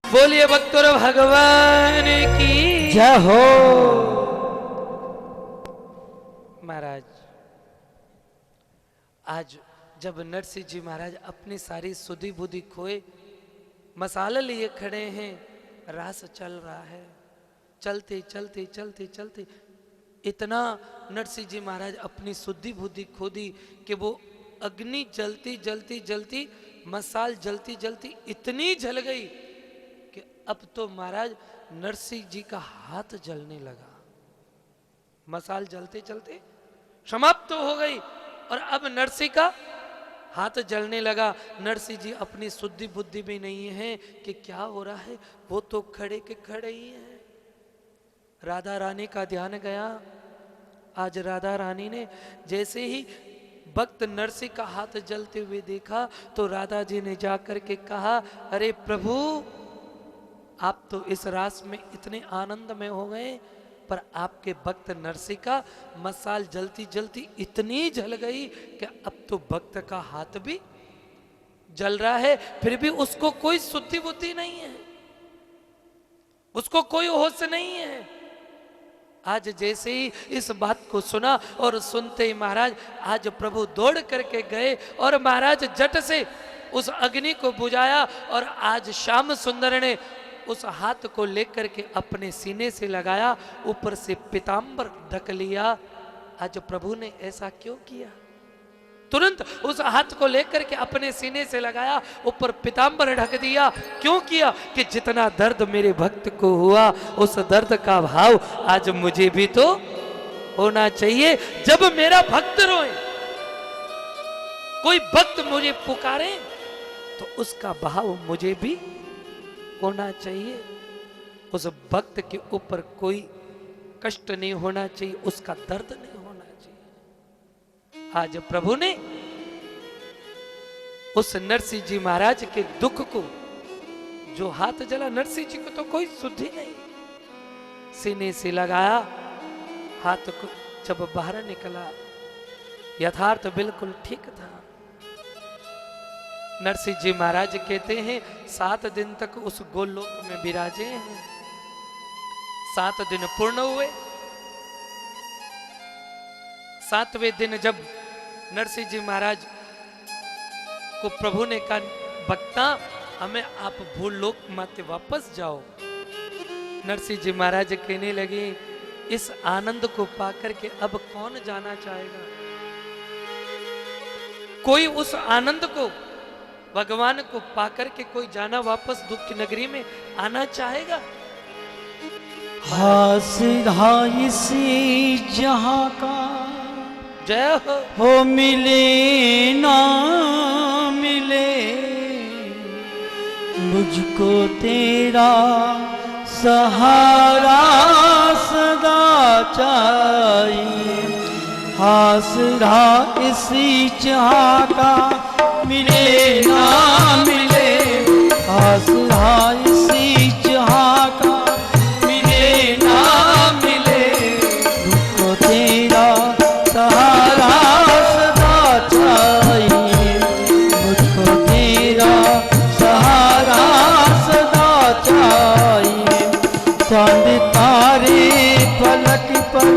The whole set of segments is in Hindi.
बोलिए भक्तों भगवान की जय हो। महाराज आज जब नरसिंह जी महाराज अपनी सारी सुधि बुद्धि खोए मसाला लिए खड़े हैं, रास चल रहा है, चलते चलते चलते चलते इतना नरसिंह जी महाराज अपनी सुधि बुद्धि खो दी कि वो अग्नि जलती जलती जलती मसाल जलती जलती इतनी जल गई कि अब तो महाराज नरसिंह जी का हाथ जलने लगा। मसाल जलते चलते समाप्त तो हो गई और अब नरसिंह का हाथ जलने लगा। नरसिंह जी अपनी शुद्धि बुद्धि भी नहीं है कि क्या हो रहा है, वो तो खड़े के खड़े ही हैं। राधा रानी का ध्यान गया। आज राधा रानी ने जैसे ही भक्त नरसिंह का हाथ जलते हुए देखा तो राधा जी ने जाकर के कहा, अरे प्रभु आप तो इस रास में इतने आनंद में हो गए, पर आपके भक्त नरसिंह का मसाल जलती जलती इतनी जल गई कि अब तो भक्त का हाथ भी जल रहा है, फिर भी उसको कोई शुद्धि बुद्धि नहीं है, उसको कोई होश नहीं है। आज जैसे ही इस बात को सुना और सुनते ही महाराज आज प्रभु दौड़ करके गए और महाराज झट से उस अग्नि को बुझाया और आज श्याम सुंदर ने उस हाथ को लेकर के अपने सीने से लगाया, ऊपर से पीतांबर ढक लिया। आज प्रभु ने ऐसा क्यों किया? तुरंत उस हाथ को लेकर के अपने सीने से लगाया, ऊपर पीतांबर ढक दिया। क्यों किया? कि जितना दर्द मेरे भक्त को हुआ उस दर्द का भाव आज मुझे भी तो होना चाहिए। जब मेरा भक्त रोए, कोई भक्त मुझे पुकारे तो उसका भाव मुझे भी होना चाहिए। उस भक्त के ऊपर कोई कष्ट नहीं होना चाहिए, उसका दर्द नहीं होना चाहिए। आज प्रभु ने उस नरसिंह जी महाराज के दुख को, जो हाथ जला, नरसिंह जी को तो कोई शुद्धि नहीं, सीने से लगाया। हाथ को जब बाहर निकला यथार्थ बिल्कुल ठीक था। नरसिंह जी महाराज कहते हैं 7 दिन तक उस गोलोक में विराजे हैं। 7 दिन पूर्ण हुए। 7वें दिन जब नरसिंह जी महाराज को प्रभु ने कहा, भक्ता हमें आप भूलोक माते वापस जाओ, नरसिंह जी महाराज कहने लगे, इस आनंद को पाकर के अब कौन जाना चाहेगा? कोई उस आनंद को, भगवान को पाकर के कोई जाना वापस दुख की नगरी में आना चाहेगा? हासिधा इसी जहां का जय हो मिले ना मिले, मुझको तेरा सहारा सदा चाहिए। हासिधा इसी जहां का मिले ना मिले, हासिधा इसी जहां का मिले ना मिले, मुझको तेरा सहारा सदा चाहिए। मुझको तेरा सहारा सदा चाहिए। चांद तारे पलक पर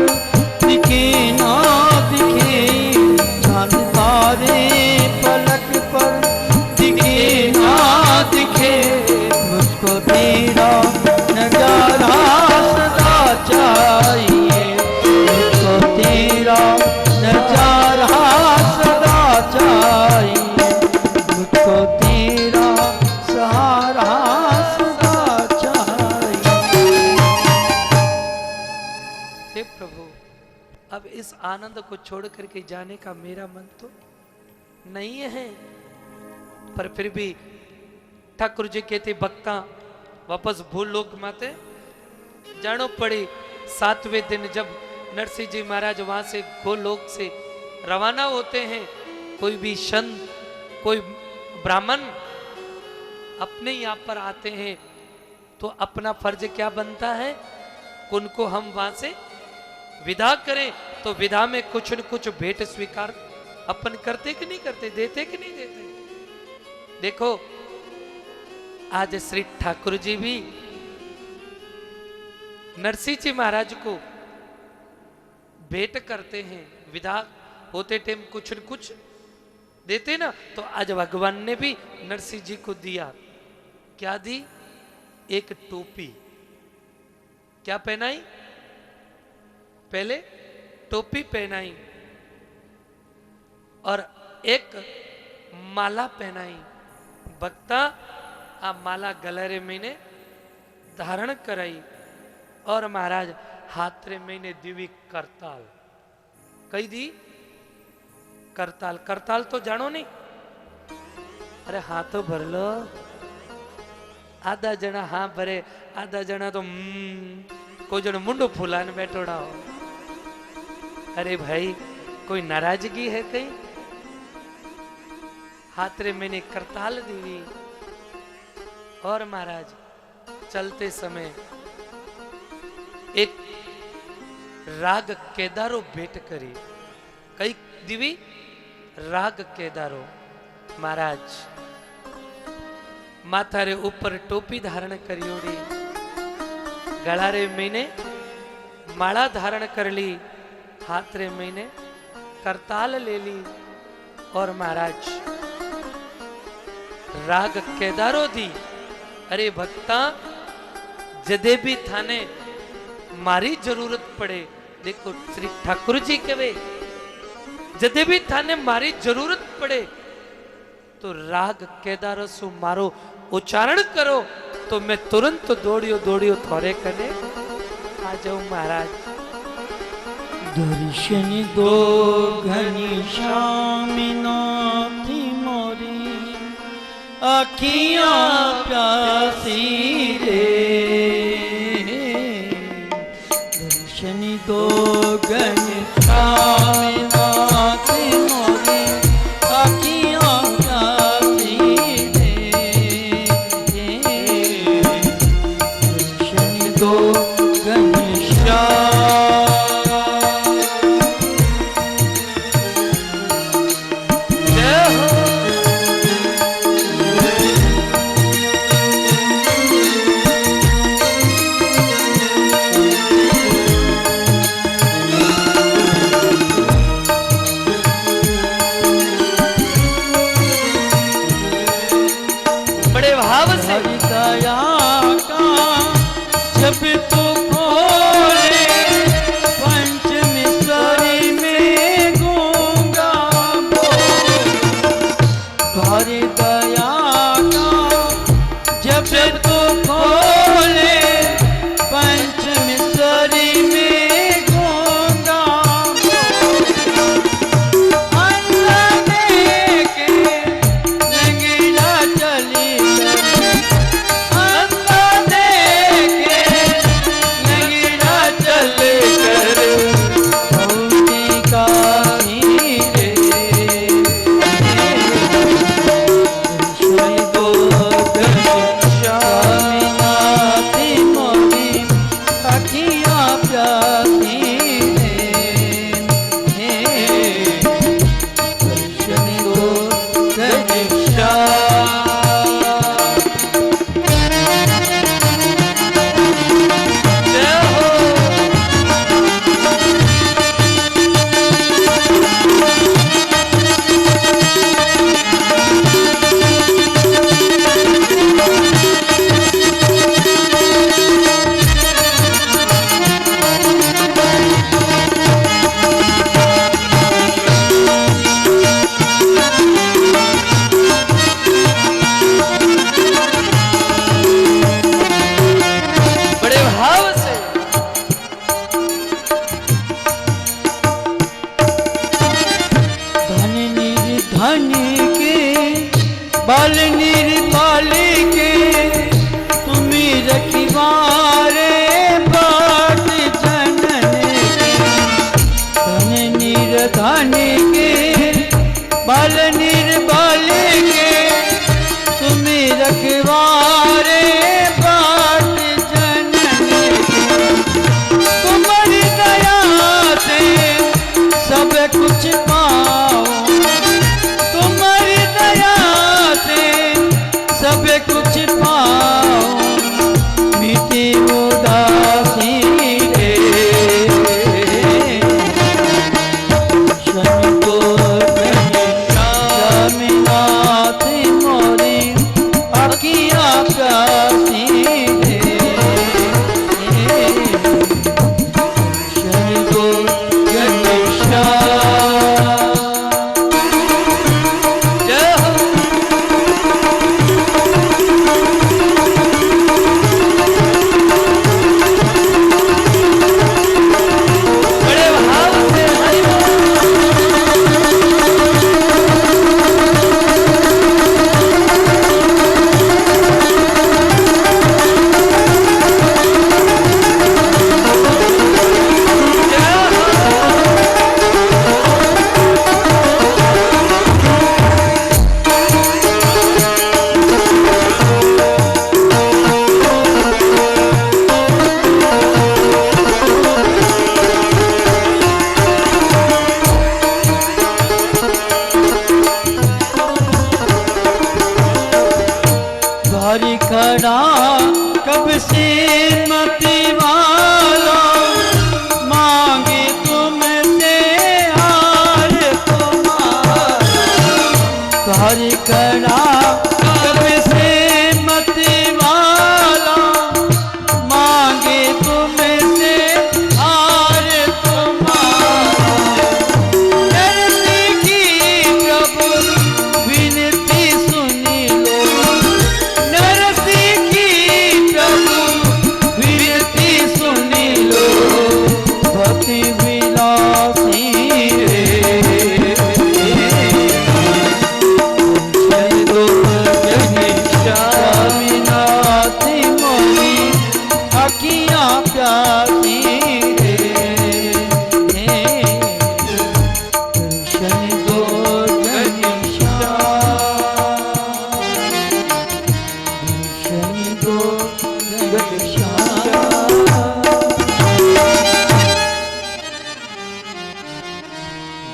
दिखे ना दिखे, चांद तारे पलक पर दिखे ना दिखे, मुझको तेरा नजारा सदा चाहिए। मुझको तेरा नजारा सदा चाहिए। मुझको तेरा सहारा सदा चाहिए। हे प्रभु, अब इस आनंद को छोड़ करके जाने का मेरा मन तो नहीं है, पर फिर भी ठाकुर जी कहते, भक्ता वापस भूल लोक माते जानो पड़ी। 7वें दिन जब नरसिंह जी महाराज वहां से गोलोक से रवाना होते हैं, कोई भी संत, कोई ब्राह्मण अपने यहाँ पर आते हैं तो अपना फर्ज क्या बनता है, उनको हम वहां से विदा करें। तो विदा में कुछ न कुछ भेंट स्वीकार अपन करते कि नहीं करते, देते कि नहीं देते? देखो आज श्री ठाकुर जी भी नरसिंह जी महाराज को भेंट करते हैं। विदा होते टाइम कुछ न कुछ देते ना, तो आज भगवान ने भी नरसिंह जी को दिया। क्या दी? एक टोपी। क्या पहनाई? पहले टोपी पहनाई और एक माला पहनाई। भक्ता आ माला गले में धारण कराई और महाराज हाथ में दिवी करताल। कही दी? करताल। करताल तो जानो नहीं? अरे हाँ तो भर लो। आधा जना हाँ भरे, आधा जना तो कोई जन मुंडो फुलान बैठोड़ा हो। अरे भाई कोई नाराजगी है कहीं? हाथ रे मैंने करताल दी और महाराज चलते समय एक राग केदारो भेंट करी। कई दिवी? राग केदारो। महाराज माथा रे ऊपर टोपी धारण करियोड़ी, गला रे मैंने माला धारण कर ली, हाथ रे मैंने करताल ले ली और महाराज राग केदारो दी। अरे भक्ता जदे भी थाने मारी जरूरत पड़े, देखो श्री ठाकुर जी कहे जदे भी थाने मारी जरूरत पड़े तो राग केदारो सु मारो उच्चारण करो तो मैं तुरंत दौड़ियो दौड़ियो थोड़े कने आ जाऊं महाराज। दर्शन दो घनश्याम नाथ मोरी, अखियां प्यासी रे। दर्शन दो घनश्याम नाथ मोरी, अखियां प्यासी रे। दर्शन दो घनश्याम। कुछ पा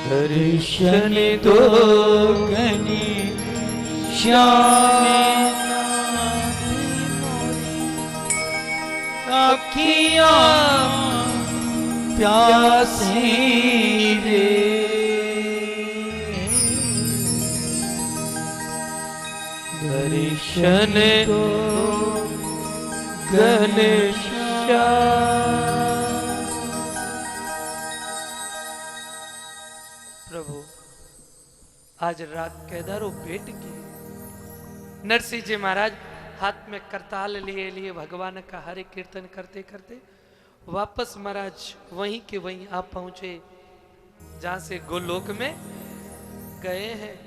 दर्शन दो घनी श्याम आखियां प्यासी रे दर्शन दो घनश्याम। प्रभु आज राग केदारो भेंट की। नरसिंह जी महाराज हाथ में करताल लिए लिए भगवान का हरे कीर्तन करते करते वापस महाराज वहीं के वहीं आ पहुंचे जहां से गोलोक में गए हैं।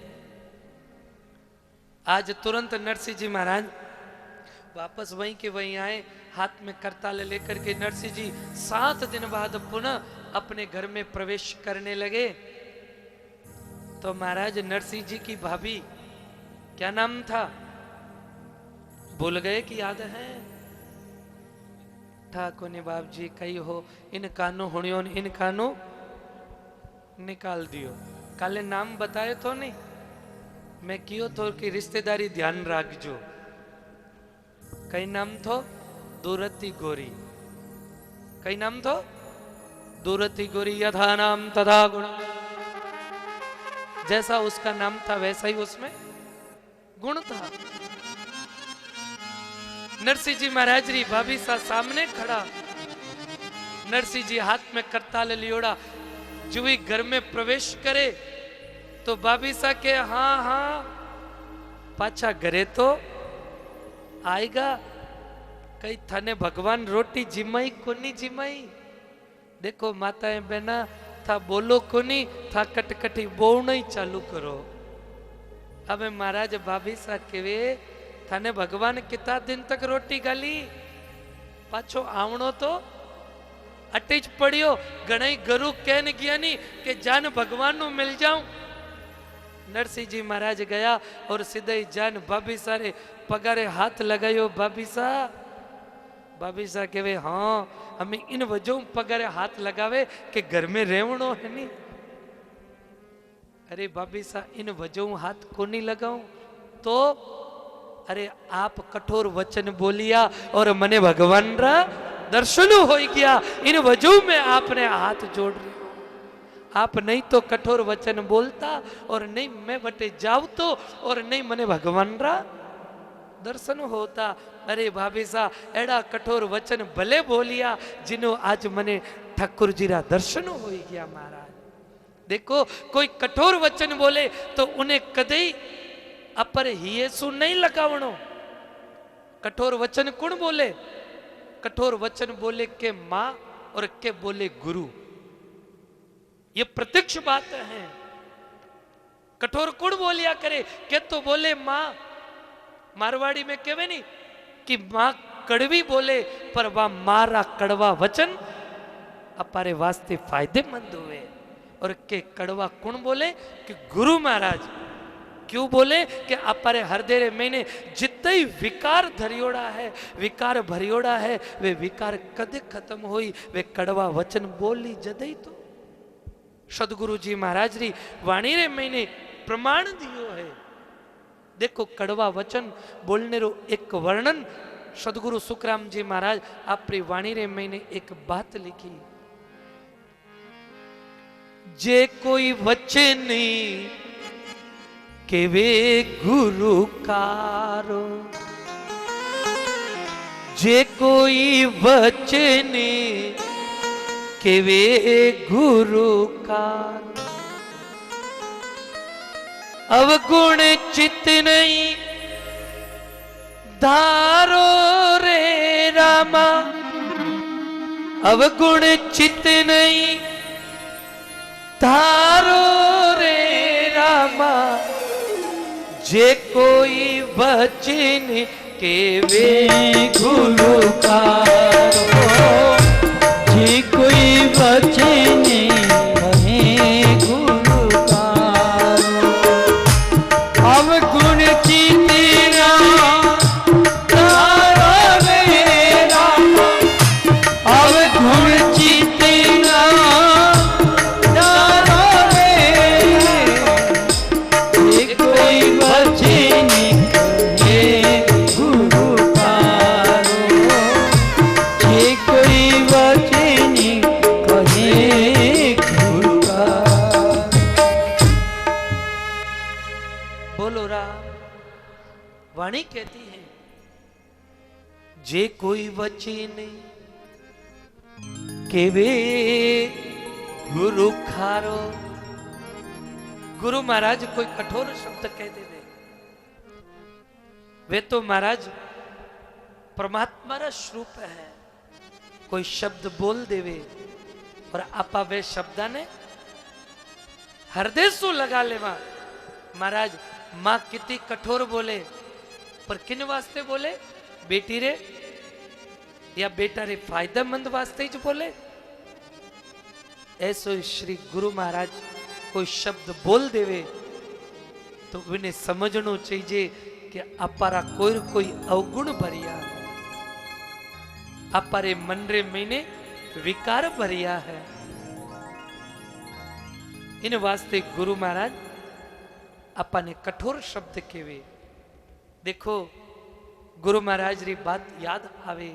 आज तुरंत नरसिंह जी महाराज वापस वहीं के वहीं आए, हाथ में करताल लेकर के नरसिंह जी 7 दिन बाद पुनः अपने घर में प्रवेश करने लगे। तो महाराज नरसिंह जी की भाभी, क्या नाम था, भूल गए कि याद है? ठाकुर ने बाप जी कही हो इन कानों हुणियों इन कानों निकाल दियो। काले नाम बताए तो नहीं, मैं कियो तो कि रिश्तेदारी ध्यान राखजो। कई नाम थो दूरती गोरी, कई नाम थो दूरती गोरी, यथा नाम तथा गुण। जैसा उसका नाम था वैसा ही उसमें गुण था। नरसिंह जी महाराज री भाभी सा सामने खड़ा, नरसिंह जी हाथ में करताल लियोड़ा, जो ही घर में प्रवेश करे तो भाभी सा के हाँ हाँ पाछा घरे तो आएगा। कई थाने भगवान रोटी जिमाई कोनी जिमाई। देखो माताएं बहना था बोलो कोनी था कटकटी बोलना ही चालू करो। अब महाराज भाभी सा केवे थाने भगवान कितना दिन तक रोटी गाली, पाछो आवणो तो अटेज पड़ियो। घणाई गुरु कहन गया नहीं कि जान भगवान नु मिल जाऊं। नरसिंह जी महाराज गया और सीधे ही जान भाभी सारे पगारे हाथ लगायो। भाभी सा केवे हाँ हमें इन वजह पगारे हाथ लगावे कि घर में रेवणो है नहीं। अरे भाभी सा इन वजह हाथ को नहीं लगाऊं तो अरे आप कठोर वचन बोलिया और मने भगवान रा दर्शन हो गया। इन वजह में आपने हाथ जोड़ रहे हो। आप नहीं तो कठोर वचन बोलता और नहीं मैं बटे जाऊ तो और नहीं मने भगवान रा दर्शन होता। अरे भाभी सा एड़ा कठोर वचन भले बोलिया जिन्हों आज मने ठाकुर जी रा दर्शन हो गया। महाराज देखो कोई कठोर वचन बोले तो उन्हें कदे अपर हियेसु नहीं लगावणो। कठोर वचन कौन बोले? कठोर वचन बोले के मां और के बोले गुरु। ये प्रत्यक्ष बात है। कठोर कौन बोलिया करे? के तो बोले मां। मारवाड़ी में कहवे नहीं कि मां कड़वी बोले पर वह मारा कड़वा वचन अपारे वास्ते फायदेमंद हुए। और के कड़वा कौन बोले? कि गुरु महाराज। क्यों बोले? कि अपारे हरदेरे महीने जितने ही विकार धरियोड़ा है, विकार भरियोड़ा है, वे विकार कदे खत्म हुई? वे कड़वा वचन बोली जदई तो सदगुरु जी महाराज री वाणी रे महीने प्रमाण दियो है। देखो कड़वा वचन बोलने रो एक वर्णन सदगुरु सुखराम जी महाराज अपनी वाणी रे महीने एक बात लिखी। जे कोई वचन के वे गुरु कारो, जे कोई वचन के वे गुरु कार, अवगुण चित नहीं धारो रे रामा, अवगुण चित नहीं धारो रे रामा, जे कोई वचन के वे गुरु कारो, जे कोई वचन कहे गुरु कारो, अवगुण चितना धारो रे रामा, अवगुण चितना धारो रे वाणी कहती है, जे कोई वचन केवे गुरु खारो। गुरु महाराज कोई कठोर शब्द कह दे, वे तो महाराज परमात्मा रा स्वरूप है। कोई शब्द बोल देवे और आपा वे शब्दा ने हृदय सु लगा लेवा। महाराज मां कितनी कठोर बोले, पर किन वास्ते बोले? बेटी रे या बेटा रे फायदेमंद वास्ते ही बोले। ऐसो श्री गुरु महाराज कोई शब्द बोल देवे तो उन्हें समझना चाहिए कि अपारा कोई अवगुण भरिया है, अपारे मन रे महीने विकार भरिया है। इन वास्ते गुरु महाराज अपने कठोर शब्द केवे। देखो गुरु महाराज री बात याद आवे।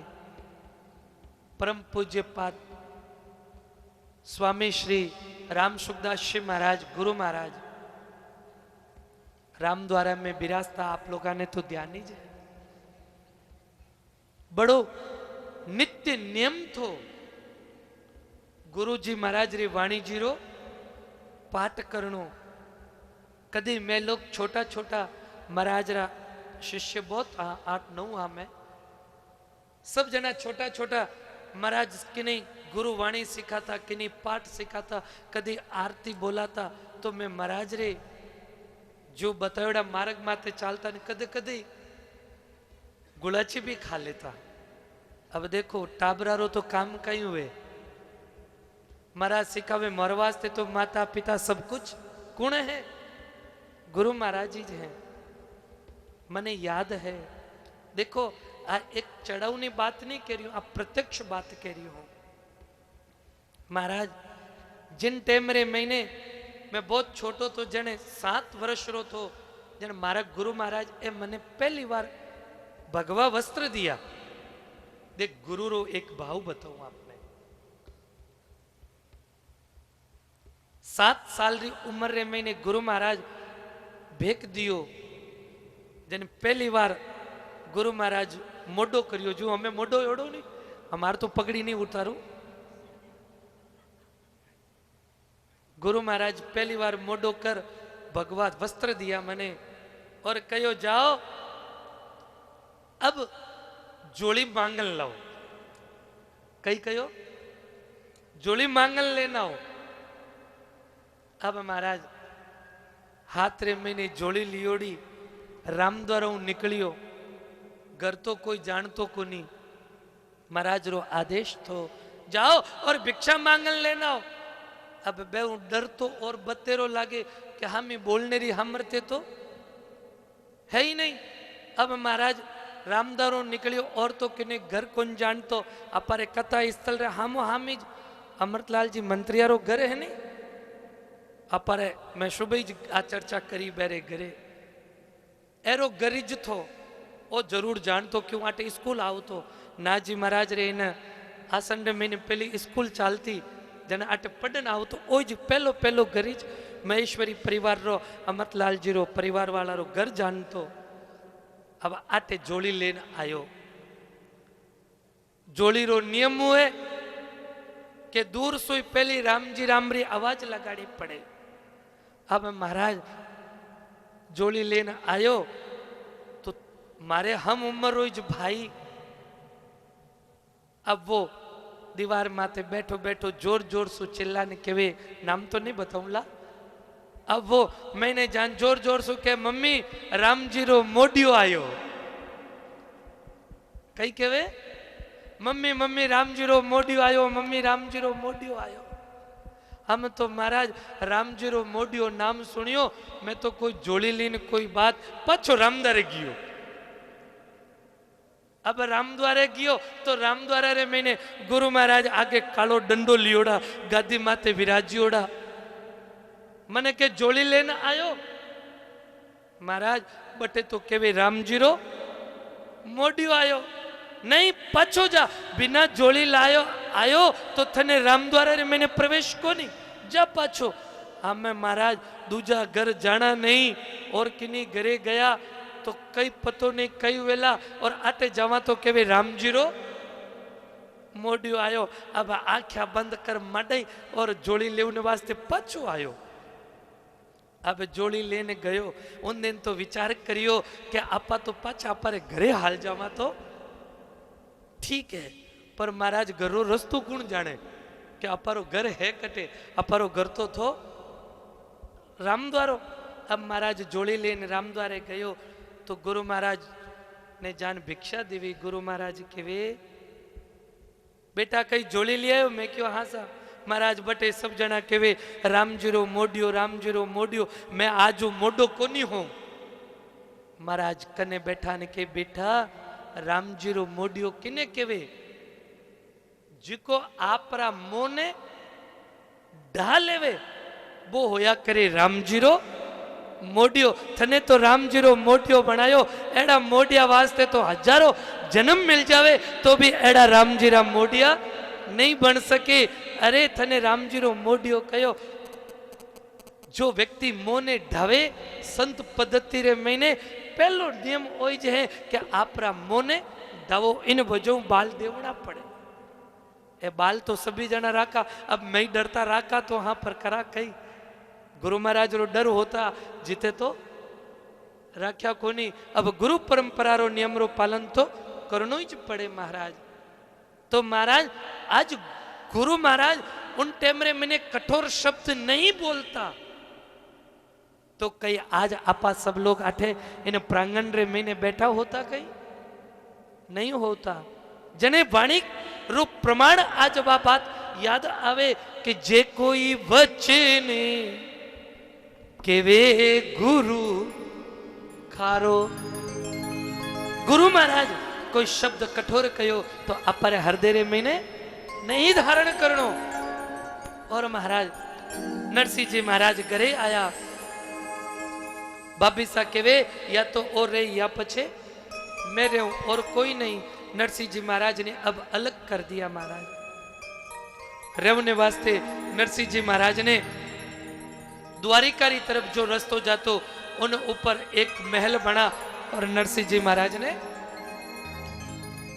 परम पूज्य पाद स्वामी श्री राम सुखदास जी महाराज गुरु महाराज राम द्वारा में बिराजता। आप लोगों ने तो ध्यान ही है, बड़ो नित्य नियम थो गुरु जी महाराज री वाणी जी रो पाठ करनो। कदी मैं लोग छोटा छोटा महाराज रा शिष्य बहुत 8-9 में सब जना छोटा छोटा महाराज कि नहीं गुरु वाणी सिखाता, कि नहीं पाठ सिखाता, कदी आरती बोलाता तो मैं महाराज रे जो बतायोड़ा मार्ग माते चालता ने कदे कदे गुलाची भी खा लेता। अब देखो टाबरारो तो काम कहीं हुए, महाराज सिखावे मोर वास्ते तो माता पिता सब कुछ कौन है? गुरु महाराज जी हैं। मने याद है, देखो आ एक चढ़ावनी बात नहीं कह रही हूं, आप प्रत्यक्ष बात कह रही हूं। महाराज जिन टाइम रे महीने मैं बहुत छोटो तो जने 7 वर्ष रो तो जने मारा गुरु महाराज ए मने पहली बार भगवा वस्त्र दिया। देख गुरु रो एक भाव बताऊं आपने। 7 साल री उम्र रे महीने गुरु महाराज भेक दियो। जने पहली बार गुरु महाराज मोडो करियो। जो हमें मोडो एड़ो नहीं, हमार तो पगड़ी नहीं उतारू। गुरु महाराज पहली बार मोडो कर भगवा वस्त्र दिया मने और कहो जाओ अब जोड़ी मांगल लाओ। कई कहो जोड़ी मांगल लेना हो। अब महाराज हाथ रे मैंने जोड़ी लियोड़ी राम द्वारा हूं निकलियो। घर तो कोई जानतो को नहीं, महाराज रो आदेश तो जाओ और भिक्षा मांगल लेना हो। अब बे डर तो और बतेरो लागे कि हम ही बोलने री हमरते तो है ही नहीं। अब महाराज रामदारो निकलियो और तो किने घर कौन जानतो। अपारे कथा स्थल रे हामो हामी अमृतलाल जी मंत्रियारो घर है नहीं। अपारे मैं सुबह ही आ चर्चा करी बेरे घरे एरो गरिज थो ओ जरूर जानतो क्यों आटे स्कूल आओ तो ना जी महाराज रे इन आसंड महीने पहली स्कूल चालती जना आटे पढ़न आओ तो ओज पहलो पहलो गरिज महेश्वरी परिवार रो अमृतलाल जी रो परिवार वाला रो घर जानतो। अब आटे जोड़ी लेन आयो। जोड़ी रो नियम हुए कि दूर सोई पहली राम जी राम री आवाज लगाड़ी पड़े। अब महाराज जोड़ी लेन आयो तो मारे हम उम्र रोज भाई अब वो दीवार माथे बैठो बैठो जोर जोर से चिल्लाने के वे नाम तो नहीं बताऊंगा। अब वो मैंने जान जोर जोर से कहे मम्मी राम जी रो मोडियो आयो। कई केवे मम्मी मम्मी राम जी रो मोडियो आयो, मम्मी राम जी रो मोडियो आयो। हम तो महाराज राम जी रो मोडियो नाम सुनियो मैं तो कोई जोड़ी लीन कोई बात पछो रामद्वारे गियो। अब रामद्वारे गियो तो रामद्वारे रे मैंने गुरु महाराज आगे कालो डंडो लियोड़ा गादी माते विराजियोड़ा। मने के जोड़ी लेना आयो महाराज बटे तो केवे राम जी रो मोडियो आयो। नहीं पछो जा बिना जोड़ी लायो आयो तो थने रामद्वारे रे मैंने प्रवेश को नहीं जा पाछो। हमें महाराज दूजा घर जाना नहीं और किन्हीं घरे गया तो कई पतो नहीं कई वेला और आटे जावा तो केवे रामजीरो मोडियो आयो। अब आख्या बंद कर मडई और जोड़ी लेने वास्ते पछो आयो। अब जोड़ी लेने गयो। उन दिन तो विचार करियो कि आपा तो पाछा अपारे घरे हाल जावा तो ठीक है, पर महाराज घरो रस्तो कौन जाने कि अपारो घर है कटे। अपारो घर तो थो रामद्वारो। अब महाराज जोड़ी लेने रामद्वारे गयो तो गुरु महाराज ने जान भिक्षा देवी। गुरु महाराज के वे बेटा कई जोड़ी ले आयो। मैं क्यों हाँ सा महाराज बटे सब जना के वे रामजीरो मोडियो मैं आजू मोडो कोनी हूं। महाराज कने बैठा ने के बेटा रामजीरो मोडियो किने केवे जिको आपरा मोने ढालेवे वो होया करे रामजीरो मोडियो। थने तो रामजीरो मोडियो बनायो। एड़ा मोडिया वास्ते तो हजारों जन्म मिल जावे तो भी एड़ा रामजीरा मोडिया नहीं बन सके। अरे थने रामजीरो मोडियो कयो। जो व्यक्ति मोने ढावे संत पद्धति रे महीने पहलो नियम ओई जे है कि आपरा मोने ढावो। इन वजह बाल देवड़ा पड़े। ए बाल तो सभी जना राखा। अब मैं डरता राखा तो हाँ पर करा कई गुरु महाराज रो डर होता जीते तो राख्या कोनी। अब गुरु परंपरा रो नियम रो पालन तो करनो ही पड़े महाराज। तो महाराज आज गुरु महाराज उन टाइम रे मैंने कठोर शब्द नहीं बोलता तो कई आज आपा सब लोग आठे इन प्रांगण रे मैंने बैठा होता कहीं नहीं होता। जने वाणी रूप प्रमाण आज बात याद आवे कि जे कोई वचन के वे गुरु खारो। गुरु महाराज कोई शब्द कठोर कयो तो अपरे हृदय रे महीने नहीं धारण करनो। और महाराज नरसिंह जी महाराज घरे आया। बाबी सा केवे या तो और रे या पछे मैं रहूं और कोई नहीं। नरसिंह जी महाराज ने अब अलग कर दिया। महाराज रहने वास्ते नरसिंह जी महाराज ने द्वारिकारी तरफ जो रस्तो जातो उन ऊपर एक महल बना और नरसिंह जी महाराज ने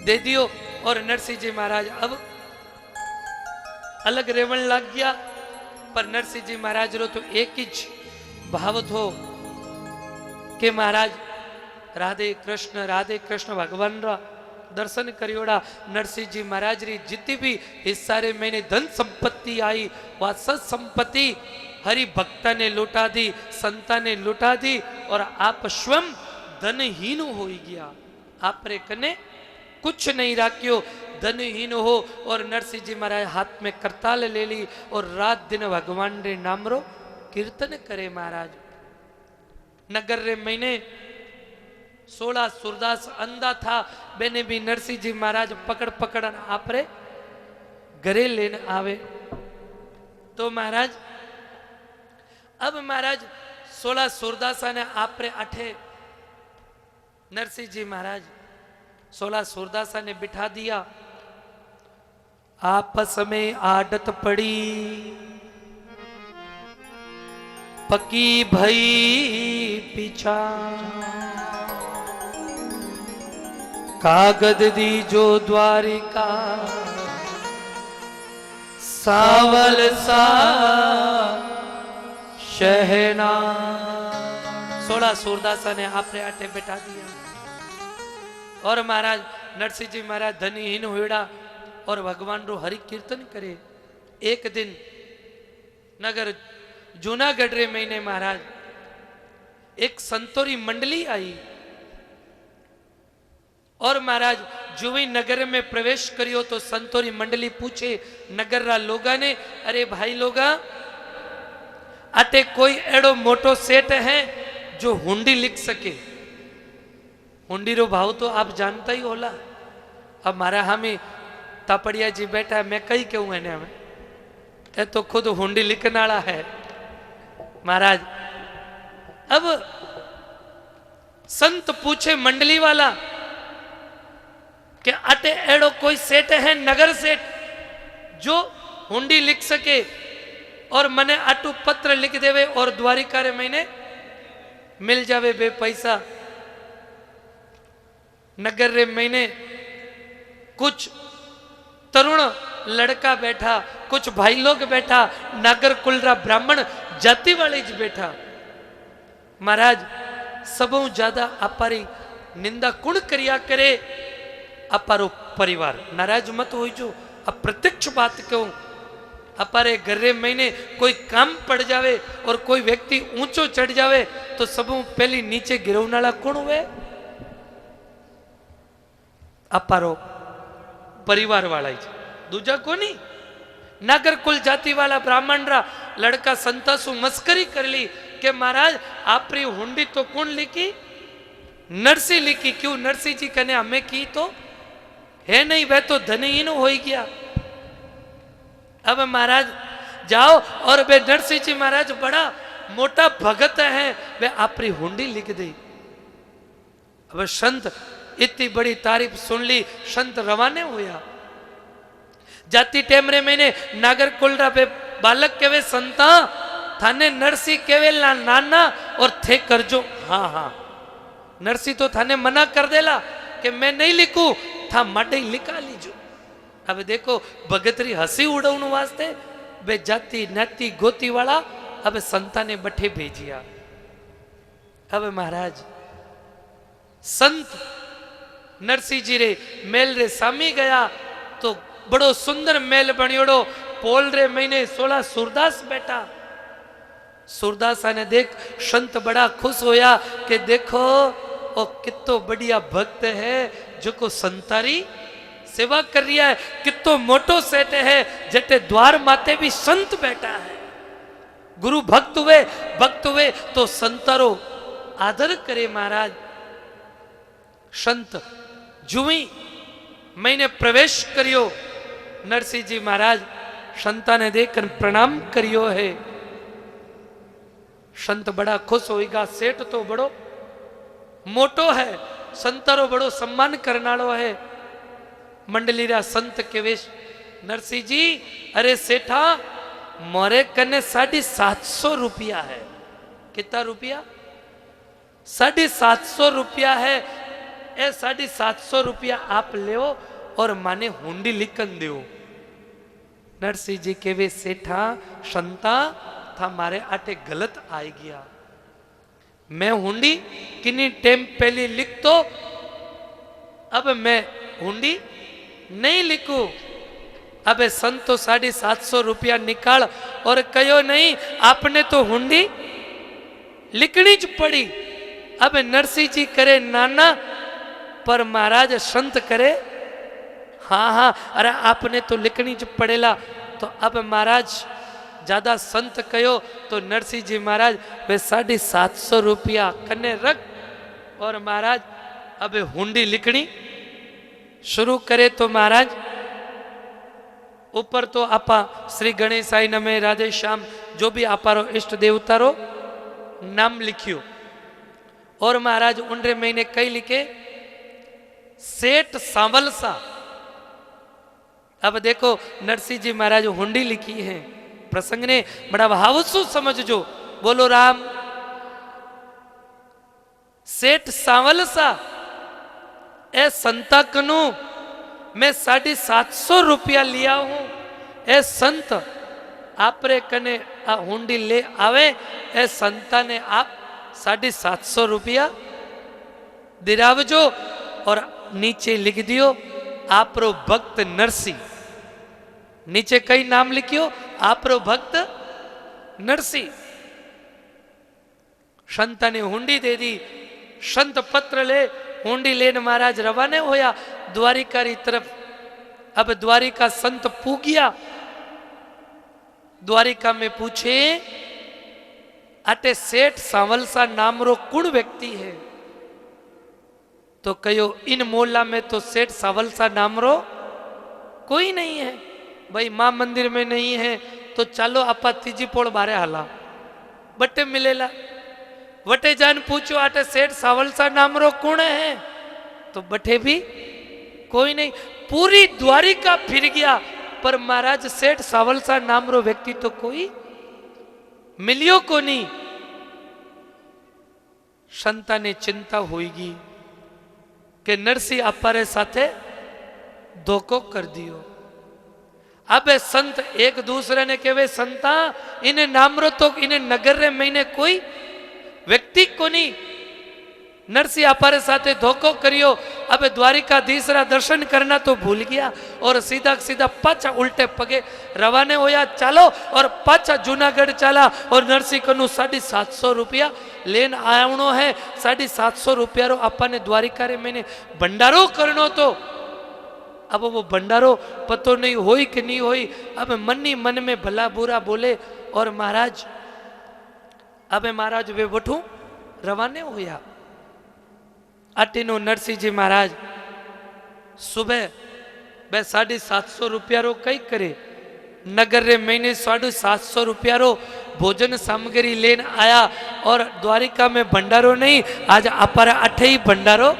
दे दियो। और नरसिंह जी महाराज अब अलग रेवण लग गया। पर नरसिंह जी महाराज रो तो एक ही भाव थो कि महाराज राधे कृष्ण भगवान रा दर्शन करियोड़ा। नरसिंह जी महाराज री जितनी भी हिस्सा रे मैंने धन संपत्ति आई वह सत संपत्ति हरि भक्ता ने लुटा दी, संता ने लुटा दी और आप स्वयं धनहीन हो गया। आप रे कने कुछ नहीं राख्यो, धनहीन हो। और नरसिंह जी महाराज हाथ में करताल ले ली और रात दिन भगवान रे नाम रो कीर्तन करे। महाराज नगर रे महीने 16 सूरदास अंधा था बेने भी नरसिंह जी महाराज पकड़ पकड़ आपरे घरे लेने आवे। तो महाराज अब महाराज 16 सूरदासा ने आपरे आठे नरसिंह जी महाराज 16 सूरदासा ने बिठा दिया। आपस में आदत पड़ी पकी भई पीछा कागद दी जो द्वारिका सावल सा शहना। 16 सूरदासा ने आपने आटे बैठा दिया। और महाराज नरसिंह जी महाराज धनीहीन हुएड़ा और भगवान रो हरि कीर्तन करे। एक दिन नगर जूनागढ़ रे महीने महाराज एक संतोरी मंडली आई और महाराज जो ही नगर में प्रवेश करियो तो संतोरी मंडली पूछे नगर रा लोगा ने, अरे भाई लोगा अटे कोई एड़ो मोटो सेठ है जो हुंडी लिख सके। हुंडी रो भाव तो आप जानता ही होला। अब मारा हमें तापड़िया जी बैठा है, मैं कही क्यों है हमें ये तो खुद हुंडी लिखने वाला है। महाराज अब संत पूछे मंडली वाला कि अटे एड़ो कोई सेठ है नगर सेठ जो हुंडी लिख सके और मने अटू पत्र लिख देवे और द्वारिका रे महीने मिल जावे बे पैसा। नगर रे महीने कुछ तरुण लड़का बैठा, कुछ भाई लोग बैठा, नागर कुल रा ब्राह्मण जाति वाले ज बैठा। महाराज सबों ज्यादा अपारी निंदा कुण करिया करे? अपारो परिवार। नाराज मत हो जो, अब प्रत्यक्ष बात कहूं, अपारे घरे महीने कोई काम पड़ जावे और कोई व्यक्ति ऊंचो चढ़ जावे तो सबों पहली नीचे गिरवनाला कौन हुए? अपारो परिवार वाला ही। दूजा कोनी नागर कुल जाति वाला ब्राह्मण रा लड़का संता सु मस्करी कर ली कि महाराज आपरी हुंडी तो कौन लिखी? नरसी लिखी। क्यों? नरसी जी कने हमें की तो है नहीं, वह तो धनीहीन हो गया। अब महाराज जाओ और वे नरसिंह जी महाराज बड़ा मोटा भगत है, वे आपरी हुंडी लिख दी। अब संत इतनी बड़ी तारीफ सुन ली, संत रवाने हुआ। जाति टेमरे मैंने नागर कुलरा पे बालक केवे संता थाने नरसिंह केवे ला नाना और थे करजो। हाँ हाँ, नरसिंह तो थाने मना कर देला कि मैं नहीं लिखूं, था माटे लिखा लीजो। अब देखो भगतरी हंसी उड़ाने वास्ते बे जाति नाती गोती वाला अब संता ने बठे भेजिया। अब महाराज संत नरसिंह जी रे मेल रे सामी गया तो बड़ो सुंदर मेल बनियोड़ो। पोल रे महीने 16 सूरदास बैठा। सूरदास ने देख संत बड़ा खुश होया कि देखो ओ कितो बढ़िया भक्त है जो को संतारी सेवा कर रिया है, कितो मोटो सेठ है जटे द्वार माते भी संत बैठा है। गुरु भक्त हुए तो संतारो आदर करे। महाराज संत जुई मैंने प्रवेश करियो, नरसिंह जी महाराज संता ने देखकर प्रणाम करियो है। संत बड़ा खुश होएगा, सेठ तो बड़ो मोटो है, संतारो बड़ो सम्मान करनालो है। मंडली रा संत के वेश नरसिंह जी, अरे सेठा मोरे कने 750 रुपया है। कितना रुपया? 750 रुपया है। ए 750 रुपया आप ले और माने हुंडी लिखन दो। नरसिंह जी के वे सेठा संता था मारे आटे गलत आ गया। मैं हुंडी किन्नी टेम पहले लिख तो, अब मैं हुंडी नहीं लिखू। अब संतो 750 रुपया निकाल और कहो नहीं आपने तो हुंडी लिखनी ज पड़ी। अब नरसिंह जी करे नाना, पर महाराज संत करे हाँ हाँ, अरे आपने तो लिखनी ज पड़ेला। तो अब महाराज ज्यादा संत कहो तो नरसिंह जी महाराज वे 750 रुपया कने रख और महाराज अब हुंडी लिखनी शुरू करे। तो महाराज ऊपर तो आपा श्री गणेशाय नमः, राधे श्याम, जो भी आपारो इष्ट देवता रो नाम लिखियो। और महाराज उनरे महीने कई लिखे सेठ सांवलसा। अब देखो नरसिंह जी महाराज हुंडी लिखी है, प्रसंग ने बड़ा भावसु समझो। बोलो राम। सेठ सांवलसा ए संता कनु मैं 750 रुपया लिया हूं। ए संत आपरे कने आ हुंडी ले आवे। ए संता ने आप 750 रुपया दिरावजो और नीचे लिख दियो आपरो भक्त नरसिंह। नीचे कई नाम लिखियो आपरो भक्त नरसिंह। संता ने हुंडी दे दी। संत पत्र ले हुंडी लेन महाराज रवाने होया द्वारिका री तरफ। अब द्वारिका संत पूगिया। द्वारिका में पूछे अटे सेठ सांवलसा नाम रो कुण व्यक्ति है? तो कहो इन मोहल्ला में तो सेठ सांवलसा नाम रो कोई नहीं है। भाई मां मंदिर में नहीं है तो चलो आपा तीजी पोड़ बारे हाला बटे मिलेला। वटे जान पूछो आटे सेठ सांवलसा नाम रो कुण है? तो बटे भी कोई नहीं। पूरी द्वारिका फिर गया पर महाराज सेठ सांवलसा नाम रो व्यक्ति तो कोई मिलियो को नहीं। संता ने चिंता होगी। કે નરસિંહ અપારે સાથે ધોકો કરી દિયો। अब संत एक दूसरे ने कहे संता इन्हें नामरो तो इन्हें नगर रे महीने कोई व्यक्ति को नहीं नरसिंह अपारे साथे धोखो करियो। अब द्वारिकाधीश रा दर्शन करना तो भूल गया और सीधा सीधा पाछा उल्टे पगे रवाने होया चालो और पाछा जूनागढ़ चला और नरसिंह कनु 750 रुपया लेन आवनो है। 750 रुपया रो अपने द्वारिका रे मैंने भंडारो करनो तो अब वो भंडारो पतो नहीं होई कि नहीं होई। अब मन ही मन में भला बुरा बोले और महाराज अब महाराज वे वठू रवाने होया। आटीनो नरसिंह जी महाराज सुबह बे 750 रुपया रो कई करे नगर रे महीने 750 रुपया रो भोजन सामग्री लेन आया और द्वारिका में भंडारो नहीं आज अपारा अठे ही भंडारो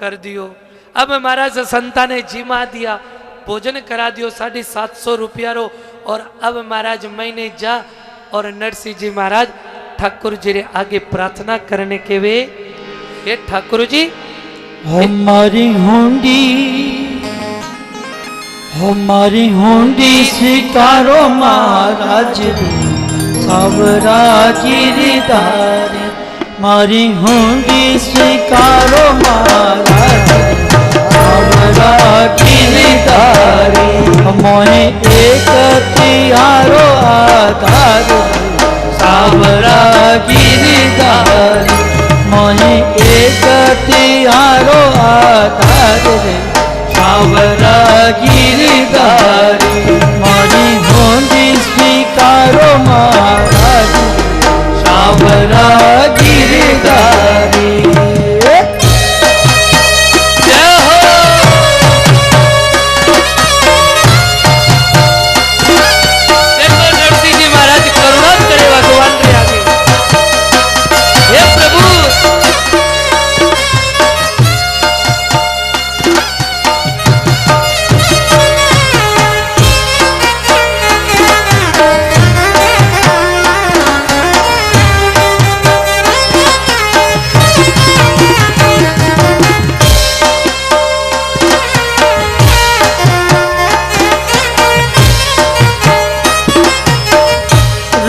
कर दियो। अब महाराज संता ने जीमा दिया भोजन करा दियो 750 रुपया रो और अब महाराज महीने जा और नरसिंह जी महाराज ठाकुर जी रे आगे प्रार्थना करने के वे ये ठाकुर जी हमारी हुंडी स्वीकारो महाराज सावरा गिरधार मारी हुंडी स्वीकारो महाराज सावरा गिरधारी मोहे एक तिहारो आधार सावरा गिरधारी मोहे एक तिहारो आधार सावरा गिरधारी मारी हुंडी स्वीकारो महाराज सावरा गिरधारी।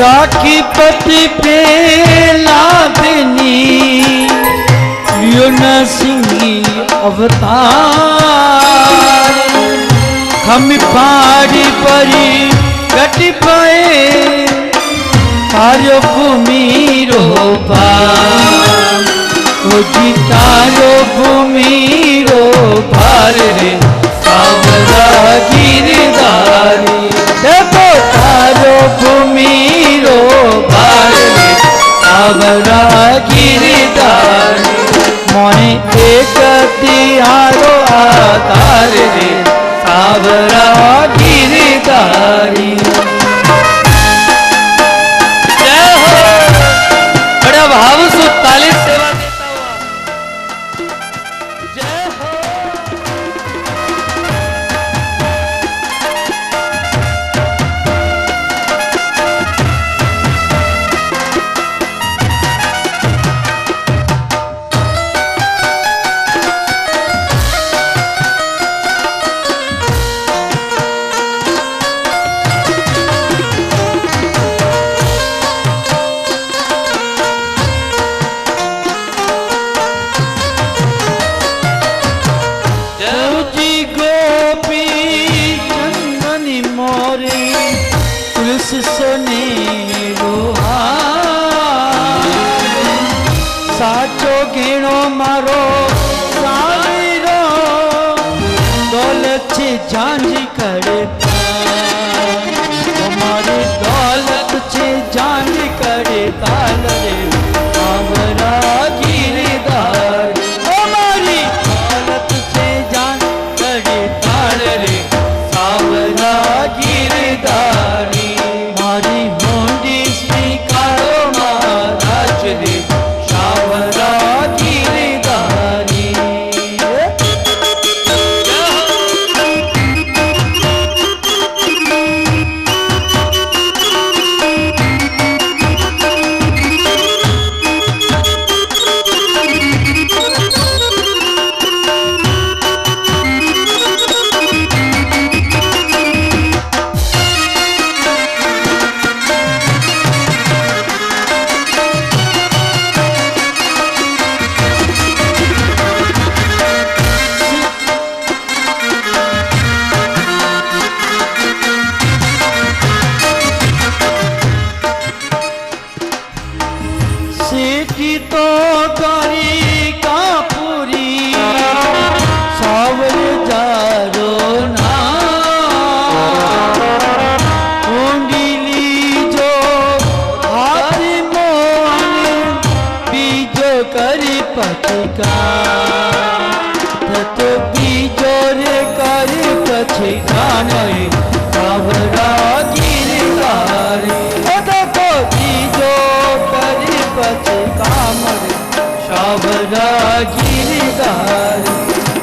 राखी पति पे लादनी युन सिंगी अवतार खम पाड़ी परी गट पाए कार्य भूमि रो पार तारो भूमि रो पार रे सावरा गिरधारी देखो तारो भूमि रो पार रे सावरा गिरधारी मोहे एक तिहारो आधार रे सावरा गिरधारी। बड़ा भाव सु ताली सेवा देता हुआ जय हो। साचो घेणो मारो सावीरो दौलत छे झांझी करता हमारी दौलत छे झांझी करता रे सावरा गिरधार हमारी दौलत छे झांझी करता रे सावरा गिरधारी मारी होंडी स्वीकारो महाराज रे सावरा गिरधारी। बेटी तो करी कापुरी सावर जारो ना कुंडली जो हाथ मोन बीजो करी पथिका तत बीजो रे करी पथिका नहीं सावरा गिरधारी देखो बीजो करी पथिका मरे सावरा गिरधारी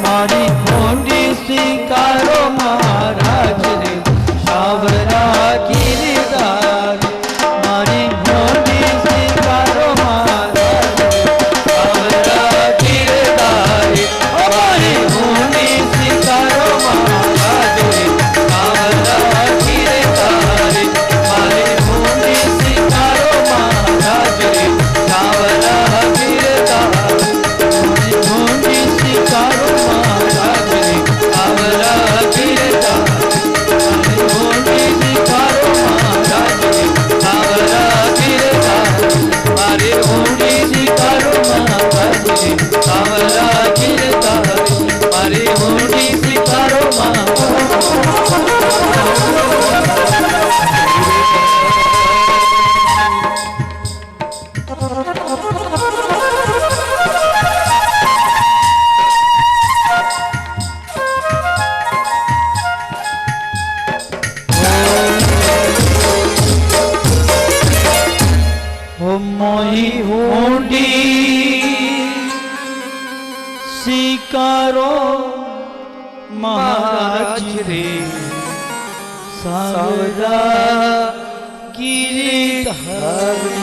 मारी खोंडी सिकारो महाराज रे सावरा गिरधारी मारी खोंडी सिकारो महाराज रे सावरा गिरधारी हमारी खोंडी सिकारो महाराज रे सावरा गिरधारी मारी खोंडी सिकारो महाराज रे सावरा गिरधारी मारी खोंडी सिकारो महाराज रे सावरा गिरधारी मारी खोंडी सिकारो महाराज रे सावरा गिरधारी मारी खोंडी सिकारो महाराज रे सावरा गिरधारी मारी खोंडी सिकारो मोही होंडी सिकारो महाराज रे सावरा गिरधारी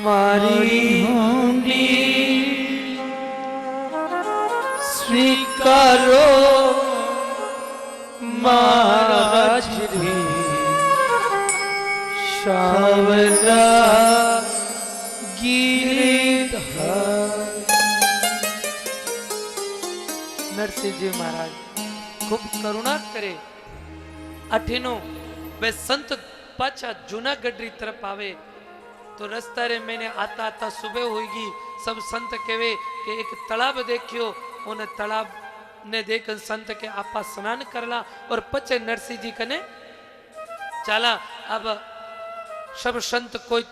मारी होंडी स्वीकारो महाराज रे सावरा गिरधारी। नरसिंह जी महाराज खूब करुणा करे। अठीनो वे संत पाछा जूनागढ़ तरफ आवे तो रस्ता रे मैंने आता आता सुबह होगी। सब संत कहे कि एक तालाब देखियो। उन तालाब ने देख संत के आपा स्नान करला और पचे नरसिंह जी कने चला। अब सब संत कोई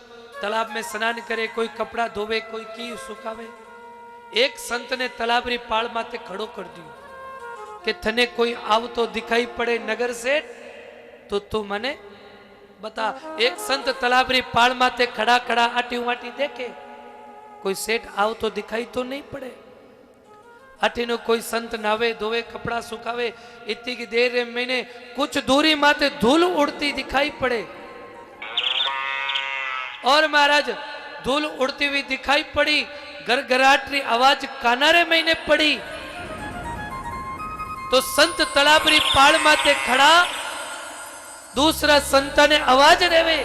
तालाब में स्नान करे, कोई कपड़ा धोवे, कोई की सुखावे। एक संत ने तालाब री पाल माथे खड़ो कर दियो कि थने कोई आव तो दिखाई पड़े नगर से तो तू मने बता। एक संत तालाब री पाल माथे खड़ा खड़ा आटी वाटी देखे, कोई सेठ आव तो दिखाई तो नहीं पड़े। अठीनो कोई संत नावे धोवे कपड़ा सुखावे। इतनी की देर में मैंने कुछ दूरी माथे धूल उड़ती दिखाई पड़े और महाराज धूल उड़ती हुई दिखाई पड़ी। गरगराट री आवाज कानारे मैंने पड़ी तो संत तालाबरी पाड़ माते खड़ा। दूसरा संता ने आवाज देवे,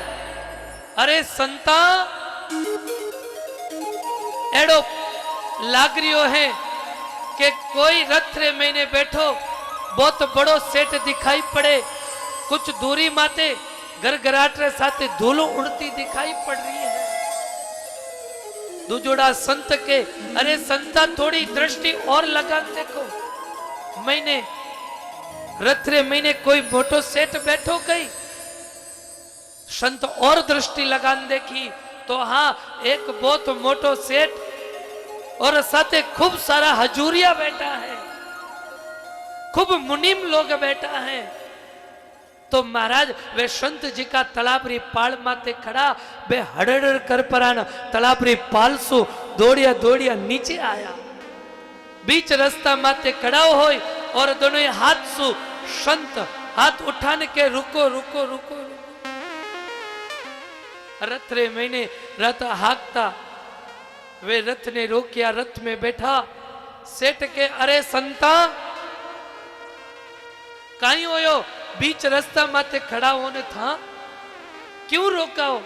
अरे संता एड़ो लाग रियो है कि कोई रथ रे मैंने बैठो बहुत बड़ो सेठ दिखाई पड़े। कुछ दूरी माते गरगराट रे साथे धूलो उड़ती दिखाई पड़ रही है। दूजोड़ा संत के, अरे संता थोड़ी दृष्टि और लगा देखो। मैंने रथ रे मैंने कोई मोटो सेठ बैठो गई। संत और दृष्टि लगान देखी तो हाँ एक बहुत मोटो सेठ और साथे खूब सारा हजूरिया बैठा है, खूब मुनीम लोग बैठा है। तो महाराज वे संत जी का तालाबरी पाल माते खड़ा बे हड़ड़ कर परान तालाबरी पाल सु दौड़िया दौड़िया नीचे आया। बीच रास्ता माते खड़ा होय और दोनों हाथ सु संत हाथ उठाने के रुको रुको रुको, रुको। रथ रे मैंने रथ हाकता वे रथ ने रोकिया। रथ में बैठा सेठ के, अरे संता काई होयो? बीच रास्ता माते खड़ा होने था, क्यों रोकाओ?